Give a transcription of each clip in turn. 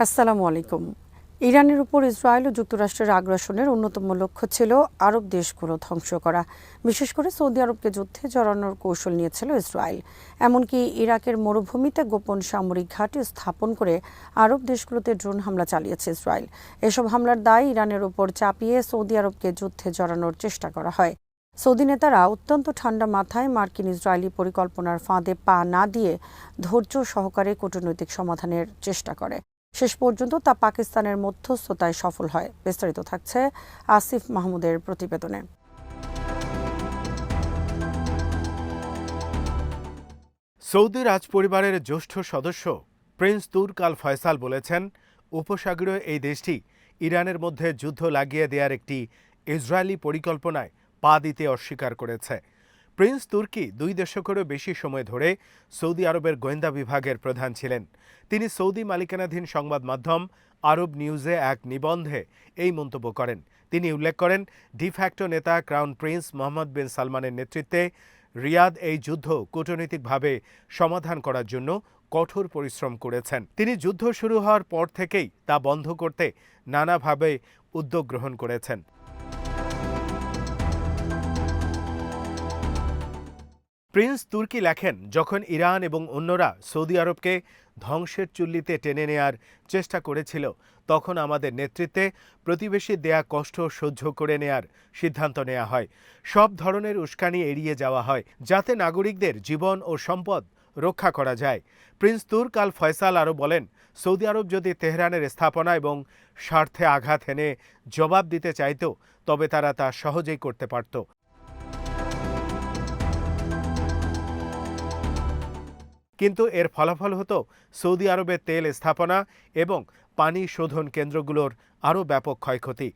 আসসালামু আলাইকুম। ইরানের উপর ইসরায়েল ও যুক্তরাষ্ট্রের আগ্রাসনের অন্যতম লক্ষ্য ছিল আরব দেশগুলো ধ্বংস করা। বিশেষ করে সৌদি আরবকে যুদ্ধে জড়ানোর কৌশল নিয়েছিল ইসরায়েল। এমনকি ইরাকের মরুভূমিতে গোপন সামরিক ঘাঁটি স্থাপন করে আরব দেশগুলোতে ড্রোন হামলা চালিয়েছে ইসরায়েল। এসব হামলার দায় ইরানের উপর চাপিয়ে সৌদি আরবকে যুদ্ধে জড়ানোর চেষ্টা করা হয়। সৌদি নেতারা অত্যন্ত ঠান্ডা মাথায় মার্কিন ইসরায়েলি পরিকল্পনার ফাঁদে পা না দিয়ে ধৈর্য সহকারে কূটনৈতিক সমাধানের চেষ্টা করে। শেষ পর্যন্ত তা পাকিস্তানের মধ্যস্থতায় সফল হয়। বিস্তারিত থাকছে আসিফ মাহমুদের প্রতিবেদনে। সৌদি রাজপরিবারের জ্যেষ্ঠ সদস্য প্রিন্স তুর্ক আল ফয়সাল বলেছেন, উপসাগরীয় এই দেশটি ইরানের মধ্যে যুদ্ধ লাগিয়ে দেওয়ার একটি ইসরায়েলি পরিকল্পনায় পা দিতে অস্বীকার করেছে। প্রিন্স তুর্কি 2 দশকেরও বেশি সময় ধরে সৌদি আরবের গোয়েন্দা বিভাগের প্রধান ছিলেন। তিনি সৌদি মালিকানাধীন সংবাদ মাধ্যম আরব নিউজে এক নিবন্ধে এই মন্তব্য করেন। তিনি উল্লেখ করেন, ডিফ্যাক্টো নেতা ক্রাউন প্রিন্স মোহাম্মদ বিন সালমানের নেতৃত্বে রিয়াদ এই যুদ্ধ কূটনৈতিকভাবে সমাধান করার জন্য কঠোর পরিশ্রম করেছেন। তিনি যুদ্ধ শুরু হওয়ার পর থেকেই তা বন্ধ করতে নানাভাবে উদ্যোগ গ্রহণ করেছেন। প্রিন্স তুর্কি লেখেন, যখন ইরান এবং অন্যরা সৌদি আরবকে ধ্বংসের চুল্লিতে টেনে নেয়ার চেষ্টা করেছিল, তখন আমাদের নেতৃত্বে প্রতিবেশী দেয়া কষ্ট সহ্য করে নেয়ার সিদ্ধান্ত নেওয়া হয়। সব ধরনের উস্কানি এড়িয়ে যাওয়া হয়, যাতে নাগরিকদের জীবন ও সম্পদ রক্ষা করা যায়। প্রিন্স তুর্ক আল ফয়সাল আরও বলেন, সৌদি আরব যদি তেহরানের স্থাপনা এবং স্বার্থে আঘাত এনে জবাব দিতে চাইত, তবে তারা তা সহজেই করতে পারত। কিন্তু এর ফলাফল হতো সৌদি আরবের তেল স্থাপনা এবং পানি শোধন কেন্দ্রগুলোর আরও ব্যাপক ক্ষয়ক্ষতি।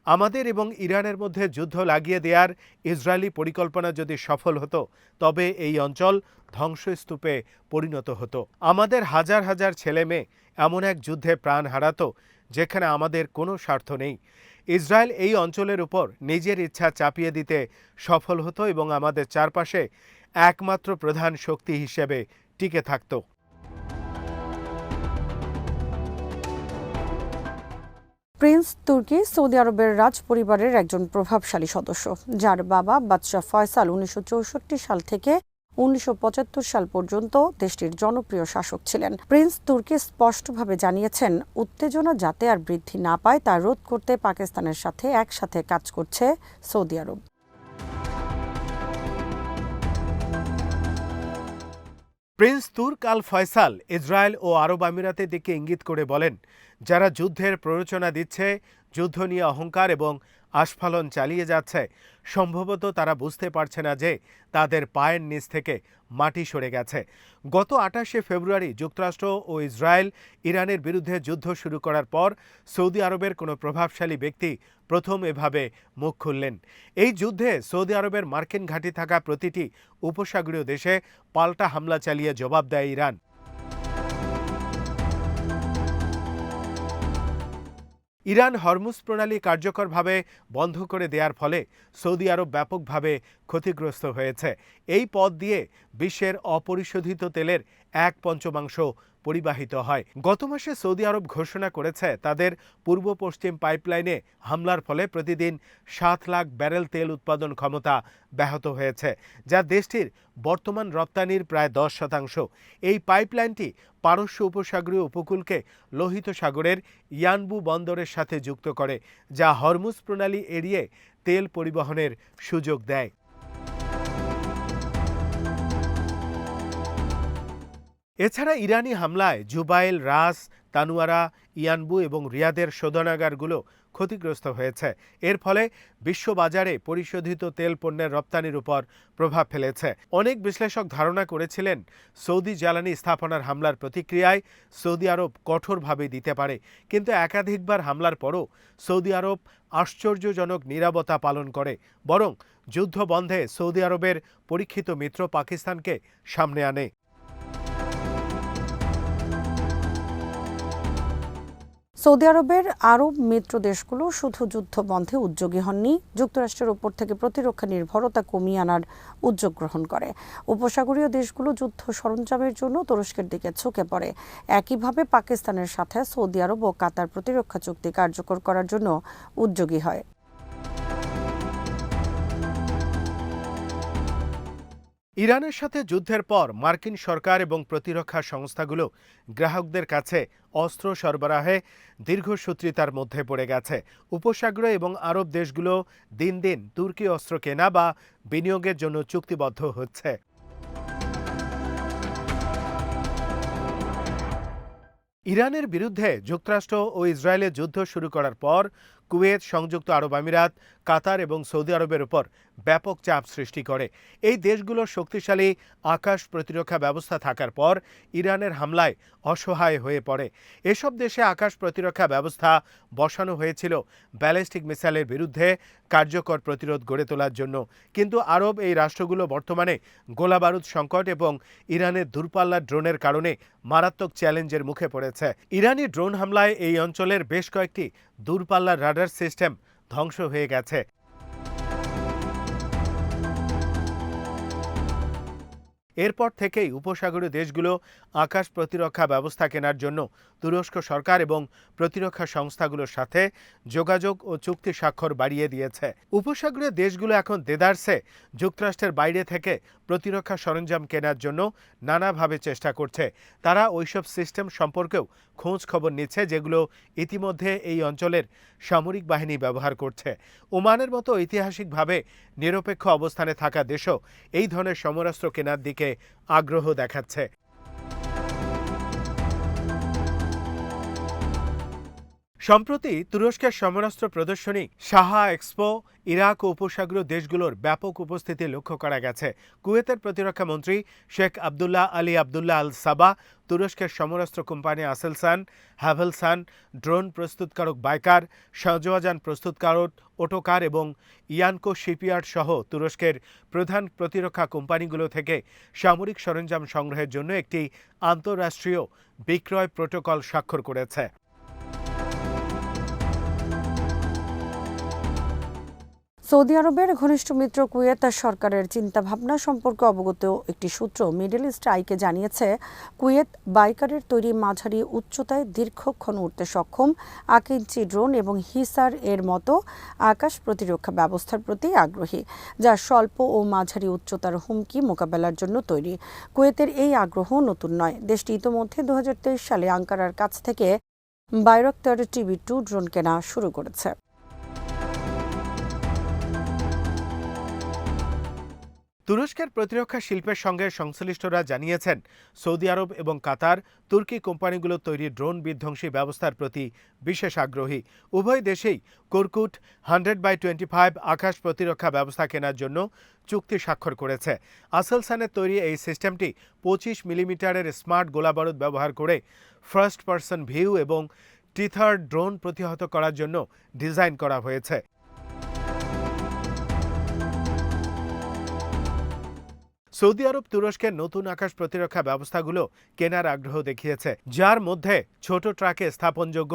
আমাদের এবং ইরানের মধ্যে যুদ্ধ লাগিয়ে দেওয়ার ইসরায়েলি পরিকল্পনা যদি সফল হতো, তবে এই অঞ্চল ধ্বংসস্তূপে পরিণত হতো। আমাদের হাজার হাজার ছেলে মেয়ে এমন এক যুদ্ধে প্রাণ হারাতো যেখানে আমাদের কোনো স্বার্থ নেই। ইসরায়েল এই অঞ্চলের উপর নিজের ইচ্ছা চাপিয়ে দিতে সফল হতো এবং আমাদের চারপাশে একমাত্র প্রধান শক্তি হিসেবে টিকে থাকত। প্রিন্স তুর্কি সৌদি আরবের রাজ পরিবারের একজন প্রভাবশালী সদস্য, যার বাবা বাদশাহ ফয়সাল 1964 সাল থেকে 1975 সাল পর্যন্ত দেশটির জনপ্রিয় শাসক ছিলেন। প্রিন্স তুর্কি স্পষ্টভাবে জানিয়েছেন, উত্তেজনা যাতে আর বৃদ্ধি না পায় তা রোধ করতে পাকিস্তানের সাথে একসাথে কাজ করছে সৌদি আরব। প্রিন্স তুর্ক আল ফয়সাল ইসরায়েল ও আরব আমিরাতের দিকে ইঙ্গিত করে বলেন, যারা যুদ্ধের প্ররোচনা দিচ্ছে, যুদ্ধ নিয়ে অহংকার এবং আস্ফালন চালিয়ে যাচ্ছে, সম্ভবত তারা বুঝতে পারছে না যে তাদের পায়ের নিচ থেকে মাটি সরে গেছে। গত 28শে ফেব্রুয়ারি যুক্তরাষ্ট্র ও ইসরায়েল ইরানের বিরুদ্ধে যুদ্ধ শুরু করার পর সৌদি আরবের কোনো প্রভাবশালী ব্যক্তি প্রথম এভাবে মুখ খুললেন। এই যুদ্ধে সৌদি আরবের মার্কিন ঘাঁটি থাকা প্রতিটি উপসাগরীয় দেশে পাল্টা হামলা চালিয়ে জবাব দেয় ইরান। ইরান হরমুজ প্রণালী কার্যকরভাবে বন্ধ করে দেওয়ার ফলে সৌদি আরব ব্যাপকভাবে ক্ষতিগ্রস্ত হয়েছে। এই পথ দিয়ে বিশ্বের অপরিশোধিত তেলের 1/5 পরিবাহিত হয়। গত মাসে সৌদি আরব ঘোষণা করেছে, তাদের পূর্ব পশ্চিম পাইপলাইনে হামলার ফলে প্রতিদিন 7 লাখ ব্যারেল তেল উৎপাদন ক্ষমতা ব্যাহত হয়েছে, যা দেশটির বর্তমান রপ্তানির প্রায় 10%। এই পাইপলাইনটি পারস্য উপসাগরীয় উপকূলকে লোহিত সাগরের ইয়ানবু বন্দরের সাথে যুক্ত করে, যা হরমুজ প্রণালী এড়িয়ে তেল পরিবহনের সুযোগ দেয়। এছাড়া ইরানি হামলায় জুবাইল, রাস, তানুয়ারা, ইয়ানবু এবং রিয়াদের শোধনাগারগুলো ক্ষতিগ্রস্ত হয়েছে। এর ফলে বিশ্ববাজারে পরিশোধিত তেল পণ্যের রপ্তানির উপর প্রভাব ফেলেছে। অনেক বিশ্লেষক ধারণা করেছিলেন, সৌদি জ্বালানি স্থাপনার হামলার প্রতিক্রিয়ায় সৌদি আরব কঠোরভাবে দিতে পারে, কিন্তু একাধিকবার হামলার পরও সৌদি আরব আশ্চর্যজনক নীরবতা পালন করে, বরং যুদ্ধ বন্ধে সৌদি আরবের পরীক্ষিত মিত্র পাকিস্তানকে সামনে আনে। সৌদি আরবের আরব মিত্র দেশগুলো শুধু যুদ্ধ বন্ধে উদ্যোগী হননি, যুক্তরাষ্ট্রের ওপর থেকে প্রতিরক্ষা নির্ভরতা কমিয়ে আনার উদ্যোগ গ্রহণ করে। উপসাগরীয় দেশগুলো যুদ্ধ সরঞ্জামের জন্য তুরস্কের দিকে ঝুঁকে পড়ে। একইভাবে পাকিস্তানের সাথে সৌদি আরব ও কাতার প্রতিরক্ষা চুক্তি কার্যকর করার জন্য উদ্যোগী হয়। ইরানের সাথে যুদ্ধের পর মার্কিন সরকার এবং প্রতিরক্ষা সংস্থাগুলো গ্রাহকদের কাছে অস্ত্র সরবরাহে দীর্ঘসূত্রিতার মধ্যে পড়ে গেছে। উপসাগরীয় এবং আরব দেশগুলো দিন দিন তুর্কি অস্ত্র কেনা বা বিনিয়োগের জন্য চুক্তিবদ্ধ হচ্ছে। ইরানের বিরুদ্ধে যুক্তরাষ্ট্র ও ইসরায়েলের যুদ্ধ শুরু করার পর কুয়েত, সংযুক্ত আরব আমিরাত, কাতার এবং সৌদি আরবের উপর ব্যাপক চাপ সৃষ্টি করে। এই দেশগুলোর শক্তিশালী আকাশ প্রতিরক্ষা ব্যবস্থা থাকার পর ইরানের হামলায় অসহায় হয়ে পড়ে। এসব দেশে আকাশ প্রতিরক্ষা ব্যবস্থা বসানো হয়েছিল ব্যালিস্টিক মিসাইলের বিরুদ্ধে কার্যকর প্রতিরোধ গড়ে তোলার জন্য। কিন্তু আরব এই রাষ্ট্রগুলো বর্তমানে গোলাবারুদ সংকট এবং ইরানের দূরপাল্লার ড্রোনের কারণে মারাত্মক চ্যালেঞ্জের মুখে পড়েছে। ইরানি ড্রোন হামলায় এই অঞ্চলের বেশ কয়েকটি দূরপাল্লার রাডার সিস্টেম ধ্বংস হয়ে গেছে। এরপর থেকেই উপসাগরীয় দেশগুলো আকাশ প্রতিরক্ষা ব্যবস্থা কেনার জন্য তুরস্ক সরকার এবং প্রতিরক্ষা সংস্থাগুলোর সাথে যোগাযোগ ও চুক্তি স্বাক্ষর বাড়িয়ে দিয়েছে। উপসাগরীয় দেশগুলো এখন দেদারসে যুক্তরাষ্ট্রের বাইরে থেকে প্রতিরক্ষা সরঞ্জাম কেনার জন্য নানাভাবে চেষ্টা করছে। তারা ওইসব সিস্টেম সম্পর্কেও খোঁজ খবর নিচ্ছে যেগুলো ইতিমধ্যে এই অঞ্চলের সামরিক বাহিনী ব্যবহার করছে। ওমানের মতো ঐতিহাসিকভাবে নিরপেক্ষ অবস্থানে থাকা দেশও এই ধরনের সমরাস্ত্র কেনার দিকে আগ্রহ দেখাচ্ছে। সম্প্রতি তুরস্কের সমরাস্ত্র প্রদর্শনী সাহা এক্সপো ইরাক ও উপসাগরীয় দেশগুলোর ব্যাপক উপস্থিতি লক্ষ্য করা গেছে। কুয়েতের প্রতিরক্ষা মন্ত্রী শেখ আবদুল্লাহ আলী আবদুল্লাহ আল সাবা, তুরস্কের সমরাস্ত্র কোম্পানি আসেলসান, হ্যাভেলসান, ড্রোন প্রস্তুতকারক বাইকার, সাজোয়াজান প্রস্তুতকারক ওটোকার এবং ইয়ানকো শিপইয়ার্ড সহ তুরস্কের প্রধান প্রতিরক্ষা কোম্পানিগুলো থেকে সামরিক সরঞ্জাম সংগ্রহের জন্য একটি আন্তঃরাষ্ট্রীয় বিক্রয় প্রোটোকল স্বাক্ষর করেছে। সৌদি আরবের ঘনিষ্ঠ মিত্র কুয়েত সরকারের চিন্তাভাবনা সম্পর্কে অবগত একটি সূত্র মিডল ইস্ট আইকে জানিয়েছে, কুয়েত বাইকারের তৈরি মাঝারি উচ্চতায় দীর্ঘক্ষণ উঠতে সক্ষম আকিঞ্চি ড্রোন এবং হিসার এর মতো আকাশ প্রতিরক্ষা ব্যবস্থার প্রতি আগ্রহী, যা স্বল্প ও মাঝারি উচ্চতার হুমকি মোকাবেলার জন্য তৈরি। কুয়েতের এই আগ্রহ নতুন নয়। দেশটি ইতোমধ্যে 2023 সালে আঙ্কারার কাছ থেকে বাইরাক্তার TB2 ড্রোন কেনা শুরু করেছে। তুরস্কের প্রতিরক্ষা শিল্পের সঙ্গে সংশ্লিষ্টরা জানিয়েছেন, সৌদি আরব এবং কাতার তুর্কি কোম্পানিগুলোর তৈরি ড্রোন বিধ্বংসী ব্যবস্থার প্রতি বিশেষ আগ্রহী। উভয় দেশেই কুরকুট 100/25 আকাশ প্রতিরক্ষা ব্যবস্থা কেনার জন্য চুক্তি স্বাক্ষর করেছে। আসেলসানের তৈরি এই সিস্টেমটি 25 মিলিমিটারের স্মার্ট গোলাবারুদ ব্যবহার করে ফার্স্ট পারসন ভিউ এবং টিথার ড্রোন প্রতিহত করার জন্য ডিজাইন করা হয়েছে। সৌদি আরব তুরস্কের নতুন আকাশ প্রতিরক্ষা ব্যবস্থাগুলো কেনার আগ্রহ দেখিয়েছে, যার মধ্যে ছোট ট্রাকে স্থাপনযোগ্য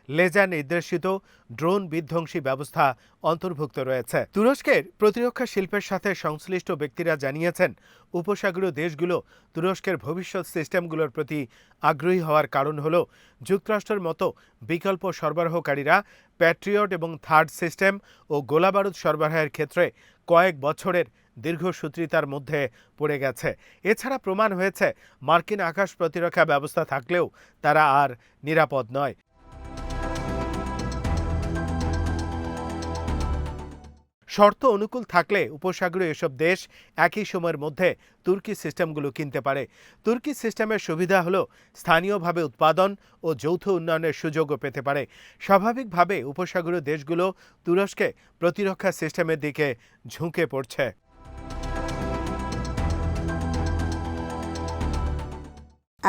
লেজার নির্দেশিত ড্রোন বিধ্বংসী ব্যবস্থা অন্তর্ভুক্ত রয়েছে। তুরস্কের প্রতিরক্ষা শিল্পের সাথে সংশ্লিষ্ট ব্যক্তিরা জানিয়েছেন, উপসাগরীয় দেশগুলো তুরস্কের ভবিষ্যৎ সিস্টেমগুলোর প্রতি আগ্রহী হওয়ার কারণ হল যুক্তরাষ্ট্রের মতো বিকল্প সরবরাহকারীরা প্যাট্রিয়ট এবং থার্ড সিস্টেম ও গোলাবারুদ সরবরাহের ক্ষেত্রে কয়েক বছরের দীর্ঘসূত্রিতার মধ্যে পড়ে গেছে। এছাড়া প্রমাণ হয়েছে, মার্কিন আকাশ প্রতিরক্ষা ব্যবস্থা থাকলেও তারা আর নিরাপদ নয়। শর্ত অনুকূল থাকলে উপসাগরীয় এসব দেশ একই সময়ের মধ্যে তুর্কি সিস্টেমগুলো কিনতে পারে। তুর্কি সিস্টেমের সুবিধা হলো স্থানীয়ভাবে উৎপাদন ও যৌথ উন্নয়নের সুযোগও পেতে পারে। স্বাভাবিকভাবে উপসাগরীয় দেশগুলো তুরস্কে প্রতিরক্ষা সিস্টেমের দিকে ঝুঁকে পড়ছে।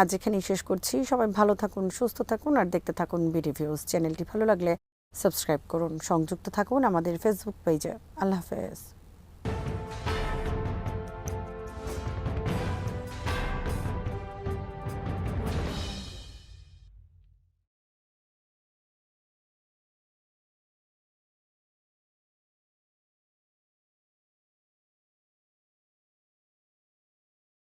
আজ এখানেই শেষ করছি। সবাই ভালো থাকুন, সুস্থ থাকুন আর দেখতে থাকুন BDViews। চ্যানেলটি ভালো লাগলে সাবস্ক্রাইব করুন, সংযুক্ত থাকুন আমাদের ফেসবুক পেজে। আল্লাহ হাফেজ।